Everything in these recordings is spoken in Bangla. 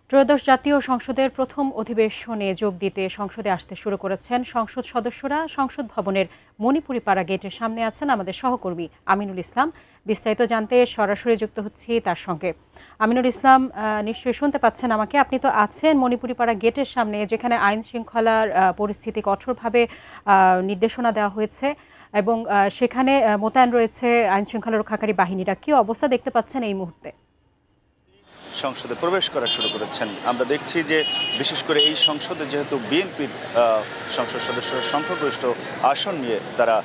ত্রয়োদশ জাতীয় সংসদের প্রথম অধিবেশনে যোগ দিতে সংসদে আসতে শুরু করেছেন সংসদ সদস্যরা। সংসদ ভবনের মণিপুরি পাড়া গেটের সামনে আছেন আমাদের সহকর্মী আমিনুল ইসলাম। বিস্তারিত জানতে সরাসরি যুক্ত হচ্ছি তার সঙ্গে। আমিনুল ইসলাম, নিশ্চয়ই শুনতে পাচ্ছেন আমাকে? আপনি তো আছেন মণিপুরি পাড়া গেটের সামনে, যেখানে আইন শৃঙ্খলার পরিস্থিতি কঠোরভাবে নির্দেশনা দেওয়া হয়েছে এবং সেখানে মোতায়েন রয়েছে আইন শৃঙ্খলা রক্ষাকারী বাহিনীরা। কী অবস্থা দেখতে পাচ্ছেন এই মুহূর্তে? সংসদে প্রবেশ করা শুরু করেছেন। আমরা দেখছি যে বিশেষ করে এই সংসদে যেহেতু বিএনপির সংসদ সদস্যরা সংখ্যাগরিষ্ঠ আসন নিয়ে তারা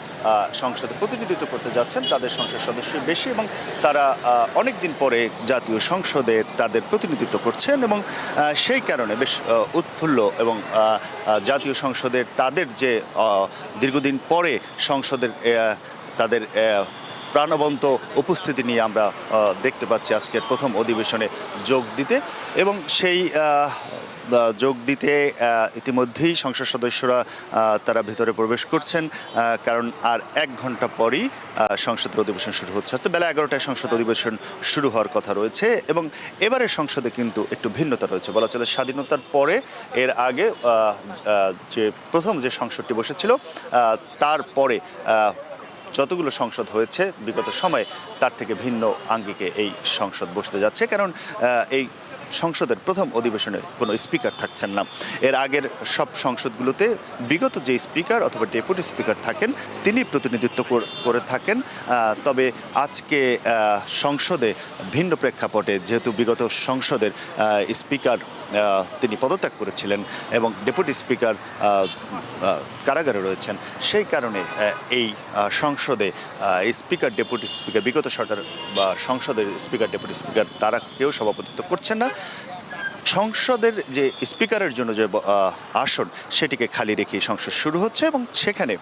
সংসদে প্রতিনিধিত্ব করতে যাচ্ছেন, তাদের সংসদ সদস্য বেশি এবং তারা অনেক দিন পরে জাতীয় সংসদে তাদের প্রতিনিধিত্ব করছেন এবং সেই কারণে বেশ উৎফুল্ল এবং জাতীয় সংসদের তাদের যে দীর্ঘদিন পরে সংসদের তাদের প্রাণবন্ত উপস্থিতি নিয়ে আমরা দেখতে পাচ্ছি আজকের প্রথম অধিবেশনে যোগ দিতে। এবং সেই যোগ দিতে ইতিমধ্যেই সংসদ সদস্যরা তারা ভিতরে প্রবেশ করছেন, কারণ আর 1 ঘন্টা পরই সংসদের অধিবেশন শুরু হচ্ছে। তো বেলা 11টায় সংসদ অধিবেশন শুরু হওয়ার কথা রয়েছে এবং এবারের সংসদে কিন্তু একটু ভিন্নতা রয়েছে বলা চলে। স্বাধীনতার পরে এর আগে যে প্রথম যে সংসদটি বসেছিল তারপরে যতগুলো সংসদ হয়েছে বিগত সময়ে তার থেকে ভিন্ন আঙ্গিকে এই সংসদ বসতে যাচ্ছে, কারণ এই সংসদের প্রথম অধিবেশনে কোনো স্পিকার থাকছেন না। এর আগের সব সংসদগুলোতে বিগত যে স্পিকার অথবা ডেপুটি স্পিকার থাকেন তিনি প্রতিনিধিত্ব করে থাকেন। তবে আজকে সংসদে ভিন্ন প্রেক্ষাপটে, যেহেতু বিগত সংসদের স্পিকার তিনি পদত্যাগ করেছিলেন এবং ডেপুটি স্পিকার কারাগারে রয়েছেন, সেই কারণে এই সংসদে স্পিকার ডেপুটি স্পিকার বিগত সরকার বা সংসদের স্পিকার ডেপুটি স্পিকার তারা কেউ সভাপতিত্ব করছেন না। সংসদের যে স্পিকারের জন্য যে আসন সেটিকে খালি রেখে সংসদ শুরু হচ্ছে এবং সেখানে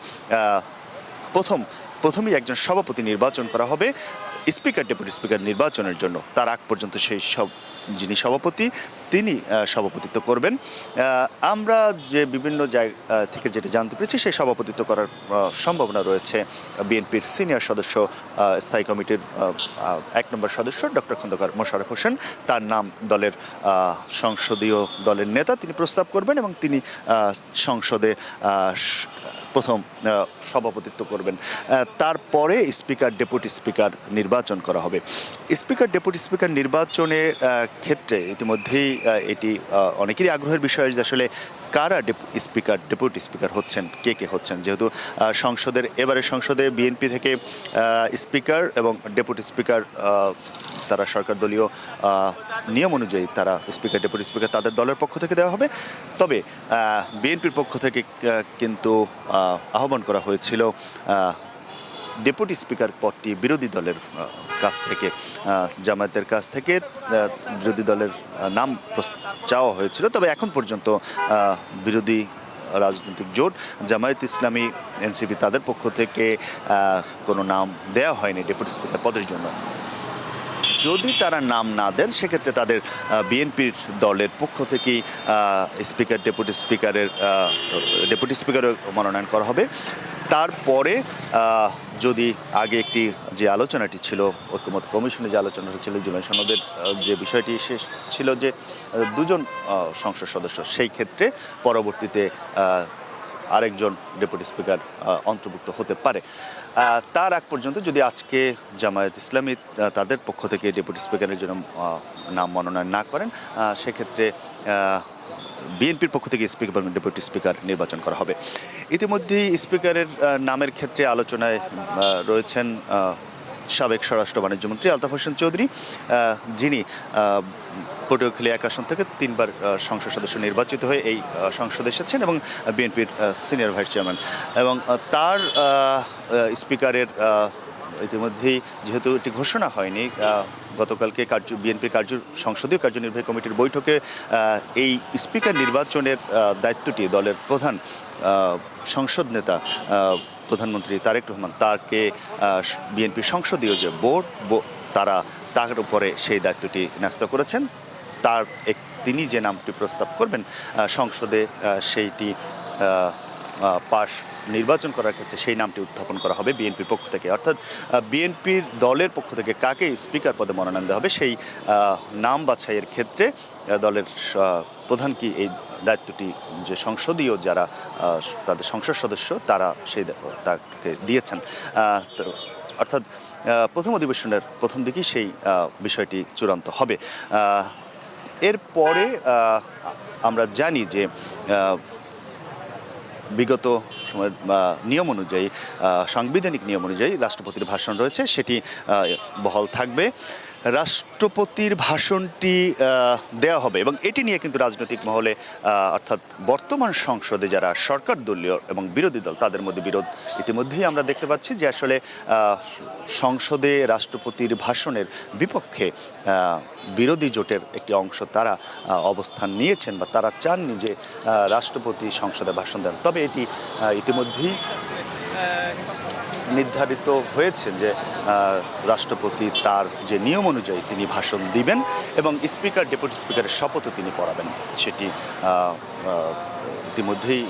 প্রথমেই একজন সভাপতি নির্বাচন করা হবে স্পিকার ডেপুটি স্পিকার নির্বাচনের জন্য। তার আগ পর্যন্ত সেই যিনি সভাপতি তিনি সভাপতিত্ব করবেন। আমরা যে বিভিন্ন জায়গা থেকে যেটা জানতে পেরেছি, সেই সভাপতিত্ব করার সম্ভাবনা রয়েছে বিএনপির সিনিয়র সদস্য, স্থায়ী কমিটির 1 নম্বর সদস্য ডক্টর খন্দকার মোশাররফ হোসেন। তার নাম দলের সংসদীয় দলের নেতা, তিনি প্রস্তাব করবেন এবং তিনি সংসদে প্রথম সভাপতিত্ব করবেন। তারপরে স্পিকার ডেপুটি স্পিকার নির্বাচন করা হবে। স্পিকার ডেপুটি স্পিকার নির্বাচনের ক্ষেত্রে ইতিমধ্যেই এটি অনেকেরই আগ্রহের বিষয় যে আসলে কারা স্পিকার ডেপুটি স্পিকার হচ্ছেন, কে হচ্ছেন। যেহেতু এবারের সংসদে বিএনপি থেকে স্পিকার এবং ডেপুটি স্পিকার তারা সরকার দলীয় নিয়ম অনুযায়ী তারা স্পিকার ডেপুটি স্পিকার তাদের দলের পক্ষ থেকে দেওয়া হবে। তবে বিএনপির পক্ষ থেকে কিন্তু আহ্বান করা হয়েছিল ডেপুটি স্পিকার পদটি বিরোধী দলের কাছ থেকে, জামায়াতের কাছ থেকে বিরোধী দলের নাম চাওয়া হয়েছিল। তবে এখন পর্যন্ত বিরোধী রাজনৈতিক জোট জামায়াত ইসলামী, এনসিপি তাদের পক্ষ থেকে কোনো নাম দেওয়া হয়নি ডেপুটি স্পিকার পদের জন্য। যদি তারা নাম না দেন সেক্ষেত্রে তাদের বিএনপির দলের পক্ষ থেকেই স্পিকার ডেপুটি স্পিকারের মনোনয়ন করা হবে। তারপরে যদি আগে একটি যে আলোচনাটি ছিল ঐকমত্য কমিশনে যে আলোচনা হচ্ছিল জুলাই সনদের যে বিষয়টি শেষ ছিল যে 2 জন সংসদ সদস্য, সেই ক্ষেত্রে পরবর্তীতে আরেকজন ডেপুটি স্পিকার অন্তর্ভুক্ত হতে পারে। তার আগ পর্যন্ত যদি আজকে জামায়াত ইসলামী তাদের পক্ষ থেকে ডেপুটি স্পিকারের জন্য নাম মনোনয়ন না করেন, সেক্ষেত্রে বিএনপির পক্ষ থেকে স্পিকার এবং ডেপুটি স্পিকার নির্বাচন করা হবে। ইতিমধ্যেই স্পিকারের নামের ক্ষেত্রে আলোচনায় রয়েছেন সাবেক স্বরাষ্ট্র বাণিজ্যমন্ত্রী আলতাফ হোসেন চৌধুরী, যিনি পটুয়াখালী 1 আসন থেকে 3 বার সংসদ সদস্য নির্বাচিত হয়ে এই সংসদে এসেছেন এবং বিএনপির সিনিয়র ভাইস চেয়ারম্যান। এবং তার স্পিকারের ইতিমধ্যেই যেহেতু এটি ঘোষণা হয়নি, গতকালকে বিএনপির সংসদীয় কার্যনির্বাহী কমিটির বৈঠকে এই স্পিকার নির্বাচনের দায়িত্বটি দলের প্রধান সংসদ নেতা প্রধানমন্ত্রী তারেক রহমান তাকে বিএনপির সংসদীয় যে বোর্ড তার উপরে সেই দায়িত্বটি ন্যস্ত করেছেন। তিনি যে নামটি প্রস্তাব করবেন সংসদে সেইটি পাশ নির্বাচন করার ক্ষেত্রে সেই নামটি উত্থাপন করা হবে বিএনপির পক্ষ থেকে। অর্থাৎ বিএনপির দলের পক্ষ থেকে কাকে স্পিকার পদে মনোনয়ন দেওয়া হবে সেই নাম বাছাইয়ের ক্ষেত্রে দলের প্রধান কি এই দায়িত্বটি যে সংসদীয় যারা তাদের সংসদ সদস্য তারা তাকে দিয়েছেন। অর্থাৎ প্রথম অধিবেশনের প্রথম দিকেই সেই বিষয়টি চূড়ান্ত হবে। এরপরে আমরা জানি যে বিগত সময়ের নিয়ম অনুযায়ী সাংবিধানিক নিয়ম অনুযায়ী রাষ্ট্রপতির ভাষণ রয়েছে, সেটি বহাল থাকবে। রাষ্ট্রপতির ভাষণটি দেওয়া হবে এবং এটি নিয়ে কিন্তু রাজনৈতিক মহলে অর্থাৎ বর্তমান সংসদে যারা সরকার দলীয় এবং বিরোধী দল তাদের মধ্যে বিরোধ ইতিমধ্যেই আমরা দেখতে পাচ্ছি যে আসলে সংসদে রাষ্ট্রপতির ভাষণের বিপক্ষে বিরোধী জোটের একটি অংশ তারা অবস্থান নিয়েছেন বা তারা চাননি যে রাষ্ট্রপতি সংসদে ভাষণ দেন। তবে এটি ইতিমধ্যেই নির্ধারিত হয়েছে যে রাষ্ট্রপতি তার যে নিয়ম অনুযায়ী তিনি ভাষণ দিবেন এবং স্পিকার ডেপুটি স্পিকারের শপথও তিনি পড়াবেন, সেটি ইতিমধ্যেই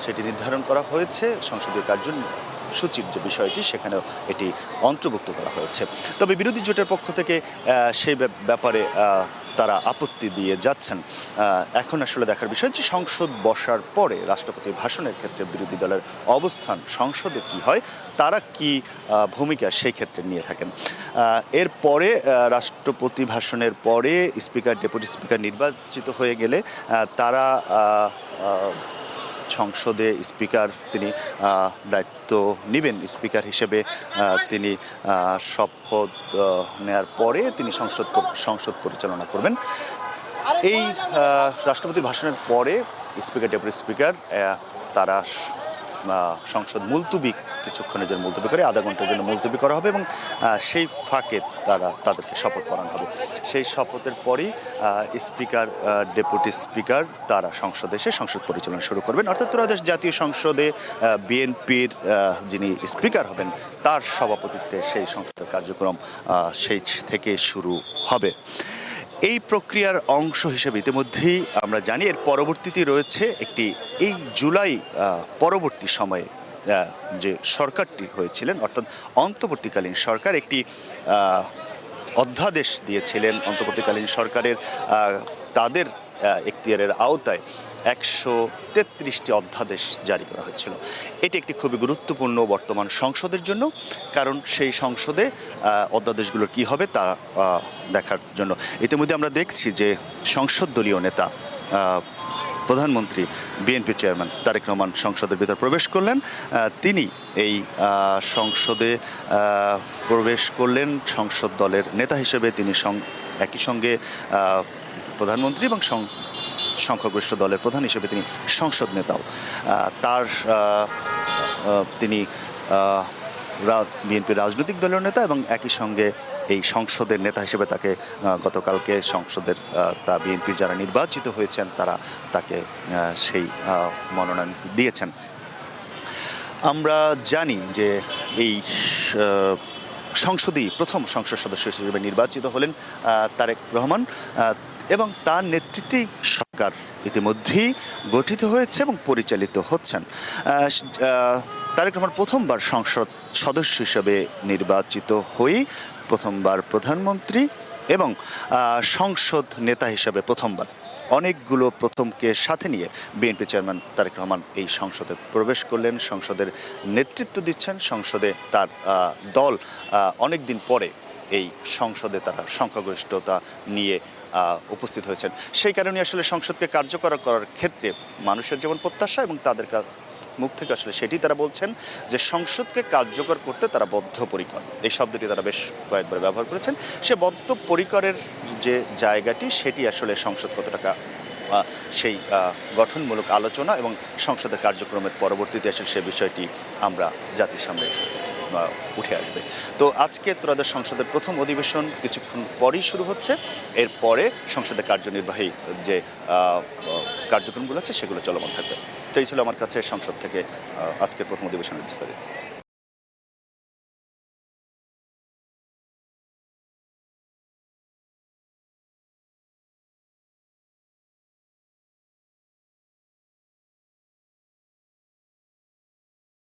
সেটি নির্ধারণ করা হয়েছে। সংসদীয় কার্যসূচির যে বিষয়টি সেখানেও এটি অন্তর্ভুক্ত করা হয়েছে। তবে বিরোধী জোটের পক্ষ থেকে সেই ব্যাপারে তারা আপত্তি দিয়ে যাচ্ছেন। এখন আসলে দেখার বিষয় যে সংসদ বসার পরে রাষ্ট্রপতির ভাষণের ক্ষেত্রে বিরোধী দলের অবস্থান সংসদে কি হয়, তারা কি ভূমিকা সেই ক্ষেত্রে নিয়ে থাকেন। এরপরে রাষ্ট্রপতি ভাষণের পরে স্পিকার ডেপুটি স্পিকার নির্বাচিত হয়ে গেলে তারা সংসদে স্পিকার তিনি দায়িত্ব নেবেন। স্পিকার হিসেবে তিনি শপথ নেয়ার পরে তিনি সংসদ পরিচালনা করবেন। এই রাষ্ট্রপতির ভাষণের পরে স্পিকার ডেপুটি স্পিকার তারা সংসদ মুলতবি কিছুক্ষণের জন্য মুলতবি করে আধা ঘন্টার জন্য মুলতবি করা হবে এবং সেই ফাঁকে তাদেরকে শপথ করানো হবে। সেই শপথের পরেই স্পিকার ডেপুটি স্পিকার তারা সংসদে এসে সংসদ পরিচালনা শুরু করবেন। অর্থাৎ ত্রয়োদশ জাতীয় সংসদে বিএনপির যিনি স্পিকার হবেন তার সভাপতিত্বে সেই সংসদের কার্যক্রম সেই থেকে শুরু হবে। এই প্রক্রিয়ার অংশ হিসেবে ইতিমধ্যেই আমরা জানি এর পরবর্তীতে রয়েছে একটি এই জুলাই পরবর্তী সময়ে যে সরকারটি হয়েছিলেন অর্থাৎ অন্তর্বর্তীকালীন সরকার একটি অধ্যাদেশ দিয়েছিলেন। অন্তর্বর্তীকালীন সরকারের তাদের এখতিয়ারের আওতায় 133টি অধ্যাদেশ জারি করা হয়েছিল। এটি একটি খুবই গুরুত্বপূর্ণ বর্তমান সংসদের জন্য, কারণ সেই সংসদে অধ্যাদেশগুলো কি হবে তা দেখার জন্য ইতিমধ্যে আমরা দেখছি যে সংসদ দলীয় নেতা প্রধানমন্ত্রী বিএনপি চেয়ারম্যান তারেক রহমান সংসদের ভিতর প্রবেশ করলেন। তিনি এই সংসদে প্রবেশ করলেন সংসদ দলের নেতা হিসেবে। তিনি একই সঙ্গে প্রধানমন্ত্রী এবং সংখ্যাগরিষ্ঠ দলের প্রধান হিসেবে তিনি সংসদ নেতাও। তিনি বিএনপির রাজনৈতিক দলের নেতা এবং একই সঙ্গে এই সংসদের নেতা হিসেবে তাকে গতকালকে সংসদের বিএনপির যারা নির্বাচিত হয়েছেন তারা তাকে সেই মনোনয়ন দিয়েছেন। আমরা জানি যে এই সংসদেই প্রথম সংসদ সদস্য হিসেবে নির্বাচিত হলেন তারেক রহমান এবং তার নেতৃত্বেই সরকার ইতিমধ্যেই গঠিত হয়েছে এবং পরিচালিত হচ্ছেন। তারেক রহমান প্রথমবার সংসদ সদস্য হিসেবে নির্বাচিত হয়ে প্রথমবার প্রধানমন্ত্রী এবং সংসদ নেতা হিসেবে প্রথমবার। অনেকগুলো প্রথমকে সাথে নিয়ে বিএনপি চেয়ারম্যান তারেক রহমান এই সংসদে প্রবেশ করলেন, সংসদের নেতৃত্ব দিচ্ছেন। সংসদে তার দল অনেক দিন পরে এই সংসদে তারা সংখ্যাগরিষ্ঠতা নিয়ে উপস্থিত হয়েছেন। সেই কারণে আসলে সংসদকে কার্যকর করার ক্ষেত্রে মানুষের যেমন প্রত্যাশা এবং তাদের মুখ থেকে আসলে সেটি তারা বলছেন যে সংসদকে কার্যকর করতে তারা বদ্ধপরিকর। এই শব্দটি তারা বেশ কয়েকবার ব্যবহার করেছেন। সে বদ্ধপরিকরের যে জায়গাটি সেটি আসলে সংসদ কত টাকা সেই গঠনমূলক আলোচনা এবং সংসদের কার্যক্রমের পরবর্তীতে আসলে সে বিষয়টি আমরা জাতির সামনে উঠে আসবে। তো আজকে ত্রয়োদশ সংসদের প্রথম অধিবেশন কিছুক্ষণ পরেই শুরু হচ্ছে। এরপরে সংসদের কার্যনির্বাহী যে কার্যক্রমগুলো আছে সেগুলো চলমান থাকবে। তো এই ছিল আমার কাছে সংসদ থেকে আজকের প্রথম অধিবেশনের বিস্তারিত।